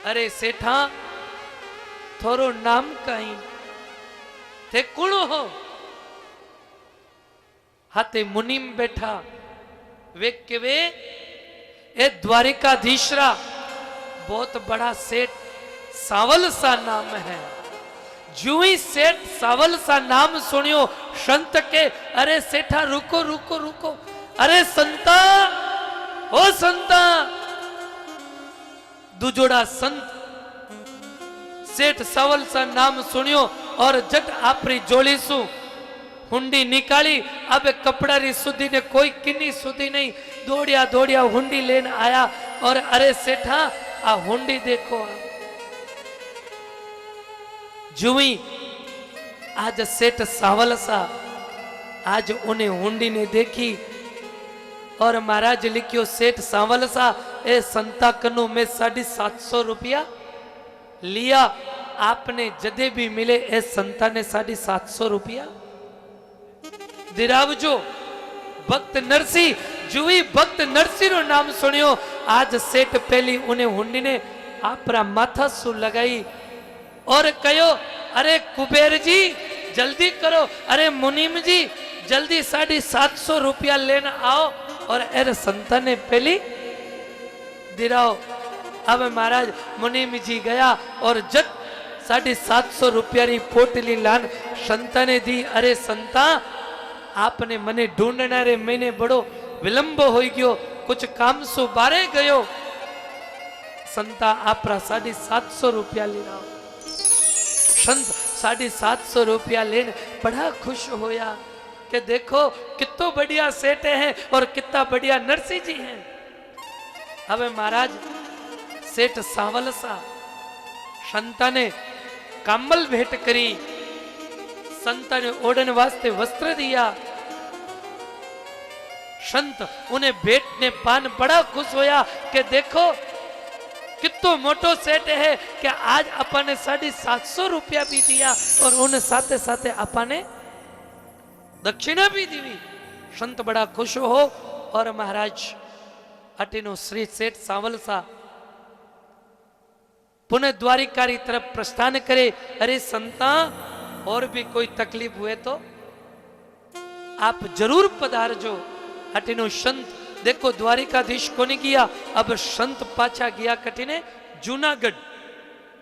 अरे सेठा थोरो नाम कहीं थे कुण हो? हाथे मुनीम बैठा वे केवे ए द्वारिकाधीशरा बहुत बड़ा सेठ सावल सा नाम है। जो ही सेठ सावल सा नाम सुनियो संत के, अरे सेठा रुको रुको रुको, अरे संता, ओ संता। दुजोड़ा संत सेठ सावल सा नाम सुनियो और जट आपरी जोड़ी सु हुंडी निकाली। अब कपड़ा री सुधी ने कोई किन्नी सुधी नहीं, दौड़िया दौड़िया हुंडी लेन आया और अरे सेठा आ हुंडी देखो। जुई आज सेठ सावल सा आज उन्हें हुंडी ने देखी और महाराज लिखियो सेठ सावल सा ए संता कनु में 750 रुपया लिया। आपने जदे भी मिले ए संता ने 750 रुपया दिरावजो। भक्त नरसी जुई भक्त नरसी रो नाम सुनियो। आज सेठ पहली उन्हें हुंडी ने आपरा माथा सु लगाई और कहो, अरे कुबेर जी जल्दी करो, अरे मुनीम जी जल्दी 750 रुपया लेना आओ। और अरे संता ने पहली दिराओ। अब महाराज मुनीम जी गया और जट 750 रुपया री पोटली लान संता ने दी। अरे संता आपने मने ढूंढना रे मैंने बड़ो विलंब हो गयो, कुछ काम सु बारे गयो। संता आपरा 750 रुपया ले रहा। संत 750 रुपया लेने बड़ा खुश होया कि देखो कितो बढ़िया सेठ हैं और कितना बढ़िया नरसी जी हैं। अब महाराज सेठ सावल सा संता ने काम्बल भेंट करी, संता ने ओढ़ने वास्ते वस्त्र दिया। संत उन्हें भेंट ने पान बड़ा खुश होया कि देखो कितो मोटो सेठ है कि आज अपन 750 रुपया भी दिया और उन साथे साथे अपन दक्षिणा भी दी। संत बड़ा खुश हो और महाराज अटिनो श्री सेठ सावल सा पुनः द्वारिकारी तरफ प्रस्थान करे। अरे संता और भी कोई तकलीफ हुए तो आप जरूर पधारजो। अटिनो संत देखो द्वारिकाधीश को नहीं किया। अब संत पाछा गया कटिने जूनागढ़।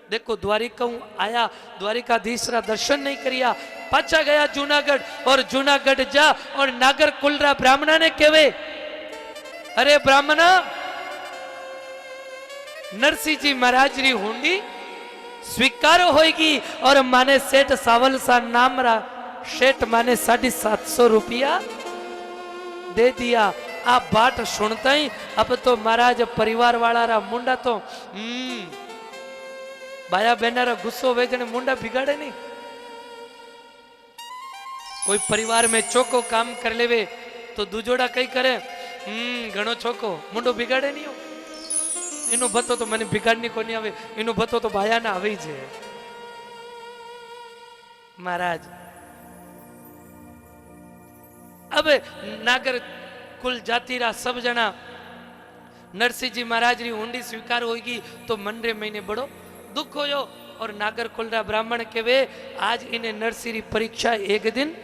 देखो द्वारिका आया, द्वारिकाधीश रा दर्शन नहीं करिया, पाछा गया जूनागढ़। और जूनागढ़ जा और नागर कुलरा ब्राह्मणा ने कहवे, अरे ब्राह्मणा नरसिंह जी महाराज री हुंडी स्वीकार होगी और माने सेठ सावल सा नाम रा सेठ माने 750 रुपया दे दिया। आप बात सुनता ही अब तो महाराज परिवार वाला रा मुंडा तो भाया बहना रा गुस्सो वेजने मुंडा बिगाड़े नहीं। कोई परिवार में चोको काम कर लेवे तो दूजोड़ा कई करे घणो चोको मुंडो बिगाड़े नहीं हो। इनो बतो तो मने बिगाड़नी को नहीं आवे, इनो बतो तो भाया ना आवे जे। महाराज अब नागर कुल जाति रा सब जना नरसिंह जी महाराज री हुंडी स्वीकार होगी तो मन रे महीने बड़ो दुख होयो। और नागर कुल रा ब्राह्मण के वे आज इन्हें नरसिंह री परीक्षा एक दिन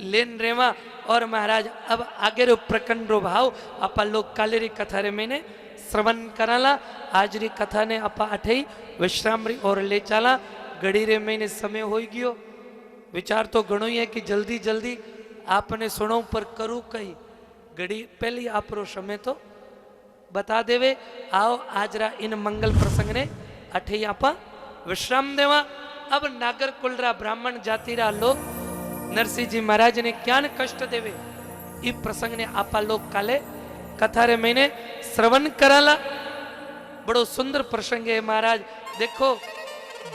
लेन रेवा। और महाराज अब आगे रो प्रकंड रो भाव आपा लोग काले री कथा रे मैंने श्रवण कराला। आज री कथा ने आपा अठई विश्राम री और ले चाला। घड़ी रे महीने समय हो गयो। विचार तो घणो ही है कि जल्दी जल्दी आपने सुनो पर करूँ कही घड़ी पहली आपरो समय तो बता देवे। आओ आज रा इन मंगल प्रसंग ने अठई आपा विश्राम देवा। अब नागर कुल रा ब्राह्मण जाति रा लोग नरसिंह जी महाराज ने क्या कष्ट देवे इस प्रसंग ने आपा लोग काले कथा रे महीने श्रवण कराला। बड़ो सुंदर प्रसंग है महाराज। देखो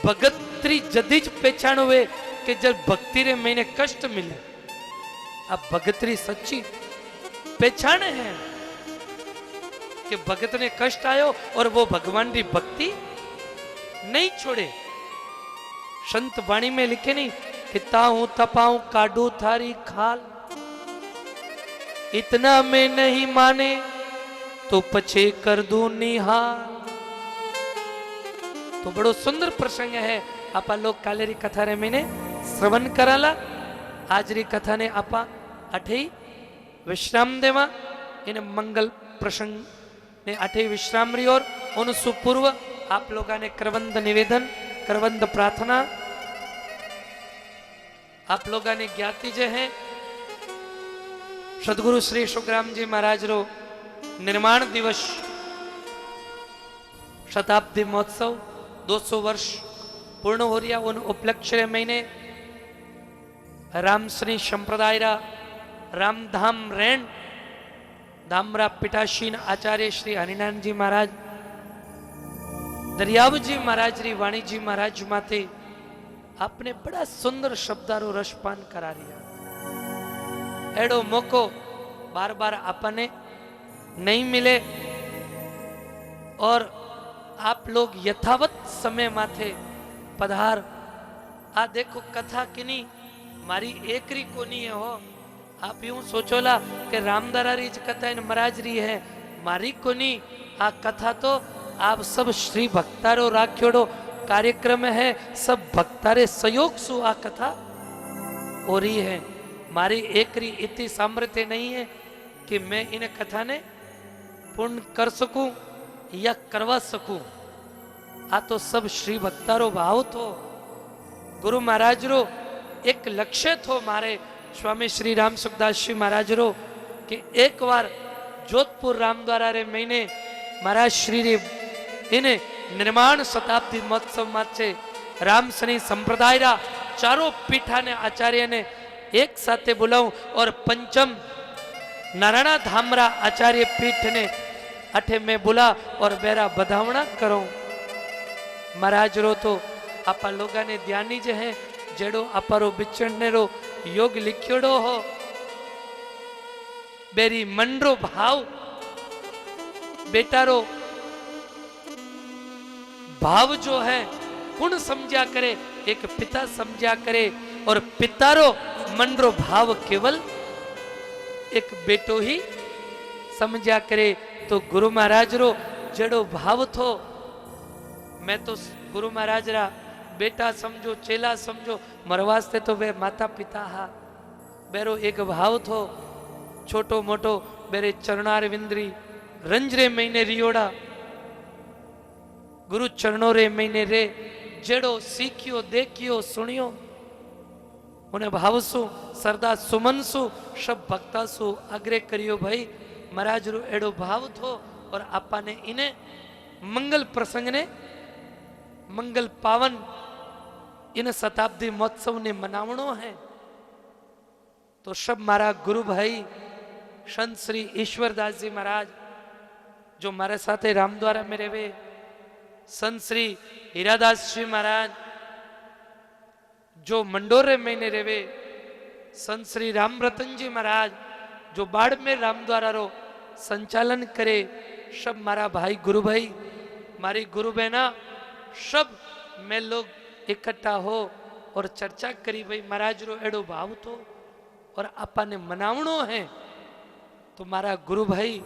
भगतरी जदीज पहचान हुए कि जब भक्ति रे महीने कष्ट मिले। अब भगतरी सच्ची पहचान है कि भगत ने कष्ट आयो और वो भगवान की भक्ति नहीं छोड़े। संत वाणी में लिखे नहीं कि ताऊं तपाऊं काडू थारी खाल, इतना में नहीं माने तो पछे कर दूं निहाल। तो बड़ो सुंदर प्रसंग है। आपा लोग काले री कथा रे मैंने श्रवण कराला। आज री कथा ने आपा अठई विश्राम देवा। इन मंगल प्रसंग ने अठे विश्राम रही। और उन सुपूर्व आप लोगों ने करवंद निवेदन करवंद प्रार्थना आप लोगों ने ज्ञाति जे हैं सदगुरु श्री सुखराम जी महाराज रो निर्माण दिवस शताब्दी महोत्सव 200 वर्ष पूर्ण हो रहा। उन उपलक्ष्य महीने रामश्री संप्रदाय रा रामधाम रेण धामरा पिताशीन आचार्य श्री हरिनारायण जी महाराज दरियाव जी महाराज री वाणी जी महाराज माते आपने बड़ा सुंदर शब्दारो रसपान करा रिया। एडो मौको बार बार आपने नहीं मिले और आप लोग यथावत समय माथे पधार। आ देखो कथा किनी मारी एकरी कोनी है हो। आप यूं सोचोला कि रामदारा री कथा इन महाराज री है मारी कोनी। आ कथा तो आप सब श्री भक्तारो राख्योड़ो कार्यक्रम है। सब भक्तारे सहयोग सु आ कथा हो रही है। मारी एकरी इतनी सामर्थ्य नहीं है कि मैं इन कथा ने पूर्ण कर सकूं या करवा सकूं। आ तो सब श्री भक्तारो भाव थो गुरु महाराज रो एक लक्ष्य थो मारे स्वामी श्री राम सुखदास जी महाराज रो कि एक बार जोधपुर रामद्वारा रे महीने महाराज श्री रे इन्हें निर्माण शताब्दी महोत्सव माचे राम शनि संप्रदाय रा चारों पीठा ने आचार्य ने एक साथे बुलाऊं और पंचम नारायणा धामरा आचार्य पीठ ने अठे में बुला और बेरा बधावना करो। महाराज रो तो आपा लोगा ने ध्यानी जे है जेड़ो अपारो बिचड़ने रो योग लिख्योड़ो हो बेरी मंडरो भाव बेटारो भाव जो है कुण समझा करे एक पिता समझा करे और पितारो मंडरो भाव केवल एक बेटो ही समझा करे। तो गुरु महाराज रो जेड़ो भाव थो मैं तो गुरु महाराज रा बेटा समझो चेला समझो मरवास्ते तो वे माता पिता हा बेरो एक भाव थो छोटो मोटो बेरे चरणार विंद्री रंजरे महीने रियोड़ा गुरु चरणों रे महीने रे जेड़ो सीखियो देखियो सुनियो उन्हें भावसु सरदा सुमनसु सब भक्तासु आग्रह करियो भाई महाराज रो एड़ो भाव थो और आपा ने इन्हें मंगल प्रसंग ने मंगल पावन इन शताब्दी महोत्सव ने मनावणो है। तो सब मारा गुरु भाई संत श्री ईश्वरदास जी महाराज जो मारे साथे रामद्वारा में रेवे संत श्री हीरादास जी महाराज जो मंडोरे महीने रेवे संत श्री राम रतन जी महाराज जो बाड़मेर रामद्वारा रो संचालन करे सब मारा भाई गुरु भाई मारी गुरु बहना सब में लोग इकट्ठा हो और चर्चा करी भाई महाराज रो एड़ो भाव तो और आपा ने मनावणो है। तो मारा गुरु भाई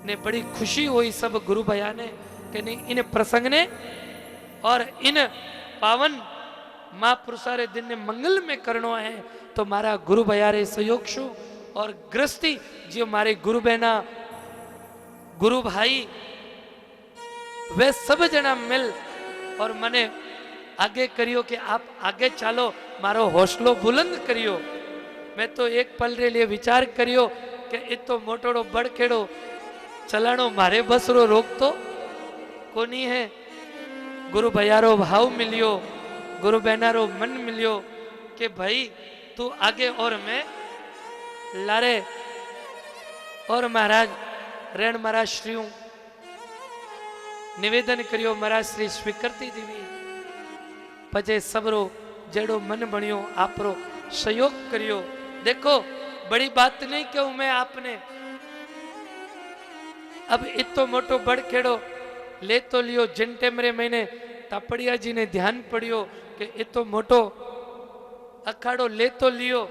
ने बड़ी खुशी हुई सब गुरु भैया ने कि नहीं इन प्रसंग ने और इन पावन महापुरुषारे दिन ने मंगल में करनो है। तो मारा गुरु भैया रे सहयोग शु और गृहस्थी जो मारे गुरु बहना गुरु भाई वे सब जना मिल और मने आगे करियो कि आप आगे चालो मारो हौसलो बुलंद करियो। मैं तो एक पल रे लिए विचार करियो कि इतो मोटोड़ो बड़खेड़ो चलानो मारे बस रो रोक तो कोनी है। गुरु भैयारो भाव मिलियो गुरु बहनारो मन मिलियो कि भाई तू आगे और मैं लारे और महाराज रेण महाराज श्री निवेदन करियो महाराज श्री स्वीकृति दीवी पचे सबरो जेड़ो मन बनियो आपरो सहयोग करियो। देखो बड़ी बात नहीं क्यों मैं आपने अब इतो मोटो बड़खेड़ो ले तो लियो जिन टेमरे मैंने तापड़िया जी ने ध्यान पड़ियो कि इतो मोटो अखाड़ो ले तो लियो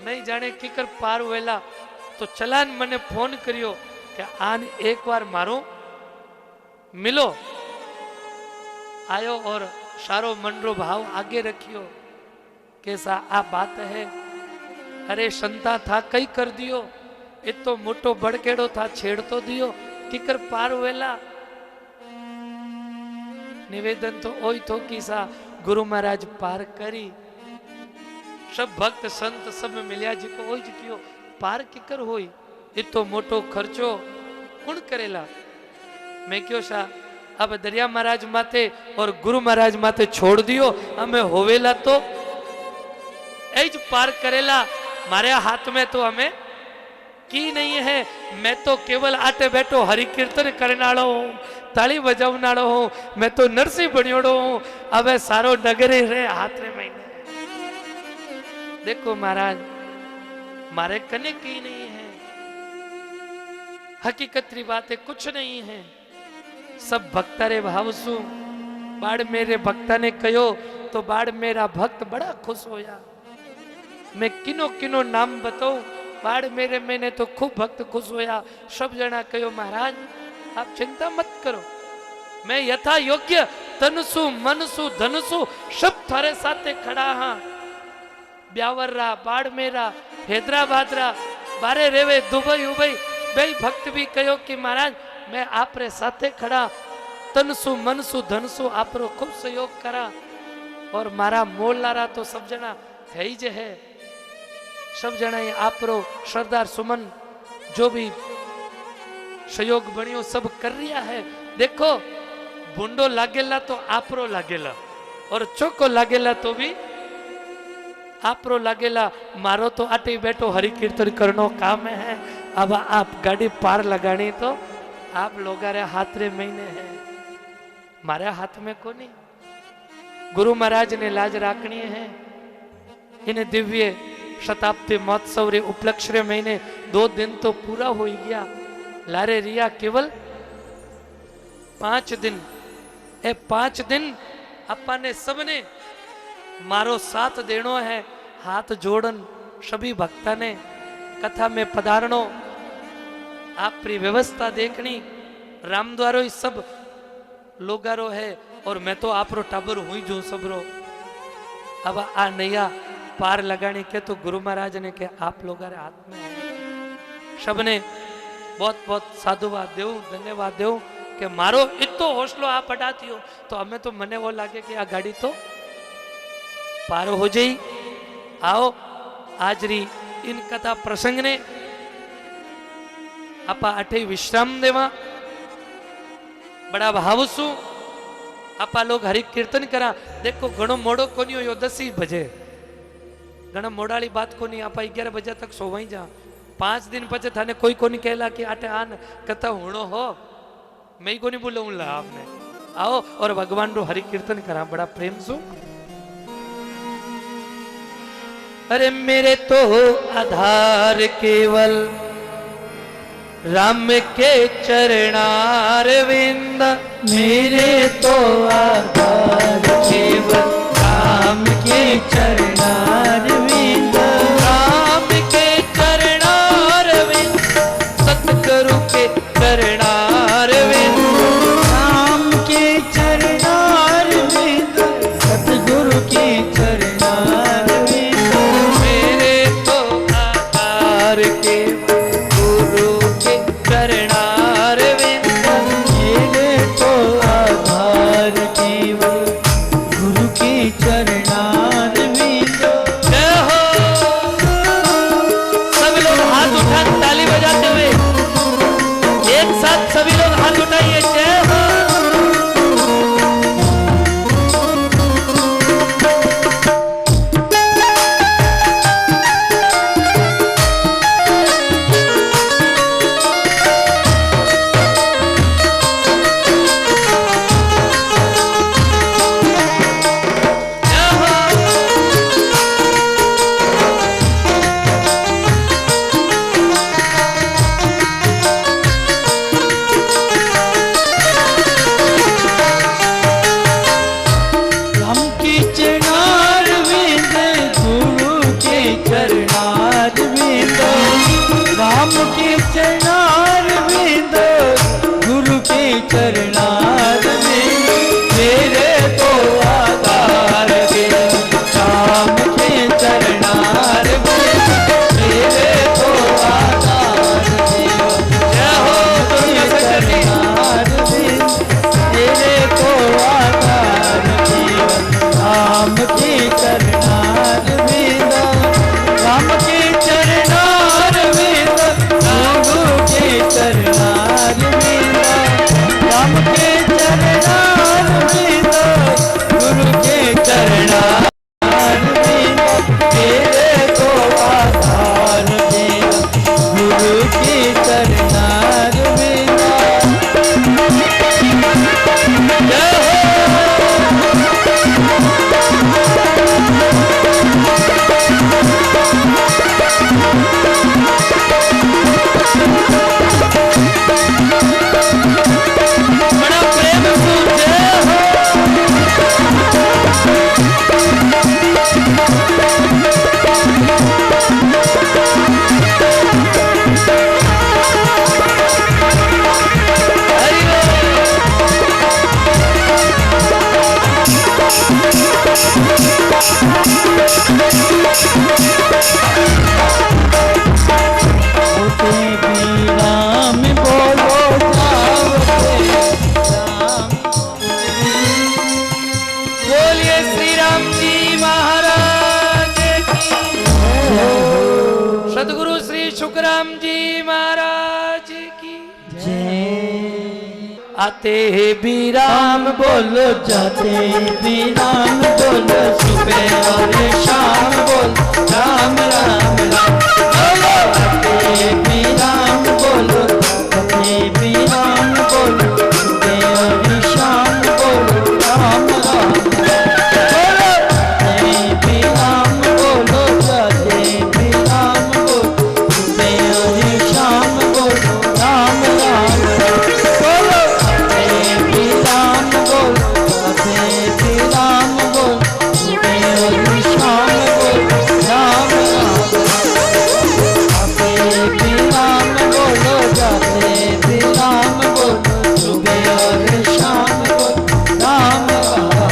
नहीं जाने कीकर पार वेला तो चलान मने फोन करियो कि आन एक बार मारो मिलो आयो और सारो मनरो भाव आगे रखियो कैसा आ बात है। अरे संता था कई कर दियो इतो मोटो बड़केड़ो था छेड़ तो दियो किकर पार वेला निवेदन तो ओई तो किसा गुरु महाराज पार करी सब भक्त संत सब मिलिया जी को ओई जी कियो पार किकर होई इतो मोटो खर्चो कुण करेला मैं क्यों सा अब दरिया महाराज माथे और गुरु महाराज माथे छोड़ दियो हमें होवेला तो एज पार करेला मारे हाथ में तो हमें की नहीं है मैं तो केवल आटे बैठो हरि कीर्तन करनाड़ो हूं ताली बजावनाड़ो हूं मैं तो नरसिंह बनियोड़ो हूं अब सारो नगरे रे हाथ रे महीने देखो महाराज मारे कने की नहीं है हकीकत री बात है कुछ नहीं है सब भक्ता रे भाव सु बाड़ मेरे भक्ता ने कहो तो बाड़ मेरा भक्त बड़ा खुश होया मैं किनो किनो नाम बताऊं बाड़ मेरे मैंने तो खूब भक्त खुश होया सब जना कहो महाराज आप चिंता मत करो मैं यथा योग्य तनसु मनसु धनसु सब थारे साथे खड़ा हाँ ब्यावरा बाड़मेरा हैदराबादरा बारे रेवे दुबई उबई भाई भक्त भी कहो कि महाराज मैं आप रे साथे खड़ा तनसु मनसु धनसु आप रो खूब सहयोग करा और मारा मोल लारा तो सब जना है ही जे है सब जना आप रो सरदार सुमन जो भी सहयोग बनियो सब कर रिया है देखो बुंडो लागेला तो आपरो लागेला और चोको लागेला तो भी आपरो लागेला मारो तो आटे बैठो हरि कीर्तन करनो काम है अब आप गाड़ी पार लगानी तो आप लोग हाथ रे महीने है मारे हाथ में को नहीं गुरु महाराज ने लाज राखनी है इन्हें दिव्य शताब्दी महोत्सव रे उपलक्ष्य रे महीने 2 दिन तो पूरा हो गया लारे रिया केवल 5 दिन ए 5 दिन अपा ने सबने मारो साथ देनो है हाथ जोड़न सभी भक्ता ने कथा में पधारणो आपरी व्यवस्था देखनी रामद्वारो ही सब लोगारो है और मैं तो आपरो टाबर हुई जो सबरो अब आ नैया पार लगाने के तो गुरु महाराज ने के आप लोग हाथ में है सबने बहुत बहुत साधुवाद देव धन्यवाद देव कि मारो इतो हौसलो आप हटाती हो तो हमें तो मने वो लागे कि आ गाड़ी तो पार हो जाई आओ आज री इन कथा प्रसंग ने आपा अठे विश्राम देवा बड़ा भावसु आपा लोग हरि कीर्तन करा देखो घणो मोड़ो कोनी हो 10 बजे घणा मोड़ाली बात कोनी आपा 11 बजे तक सोवाई जा 5 दिन पचे थाने कोई कोनी कहला कि आटे आन कथा होणो हो मैं ही कोनी बोलूंगा आपने आओ और भगवान रो हरि कीर्तन करा बड़ा प्रेम सु अरे मेरे तो आधार केवल राम के चरणारविंद मेरे तो आधार केवल राम के चरणारविंद राम के चरणारविंद सतगुरु के चरणारविंद राम के चरणारविंद सतगुरु के चरणारविंद मेरे तो आधार केवल मेरे तो आधार केवल गुरु के चरणारविंद जय हो सभी लोग हाथ उठा ताली बजाते हुए एक साथ सभी लोग हाथ उठाइए जय हो आते भी राम बोलो जाते भी राम बोलो, सुबह और शाम बोलो राम राम राम। बोलो आते भी राम बोलो, जाते भी राम बोलो, सुबह और शाम बोलो राम राम राम। बोलो आते भी राम बोलो, जाते भी राम बोलो, सुबह और शाम बोलो राम राम राम। बोलो राम बोल, आते भी राम बोल, सुबह और शाम बोल राम राम। आते भी राम बोलो, जाते भी राम बोलो, सुबह और शाम बोल राम राम।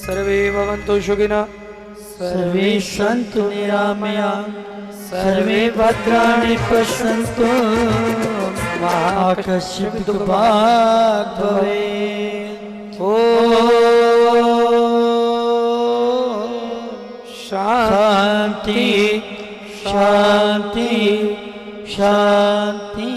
सर्वे भवन्तु सुखिनः, सर्वे सन्तु निरामया, सर्वे भद्राणि पश्यन्तु, मा कश्चित् दुःखभाग् भवेत्। ॐ शान्ति शान्ति शान्ति।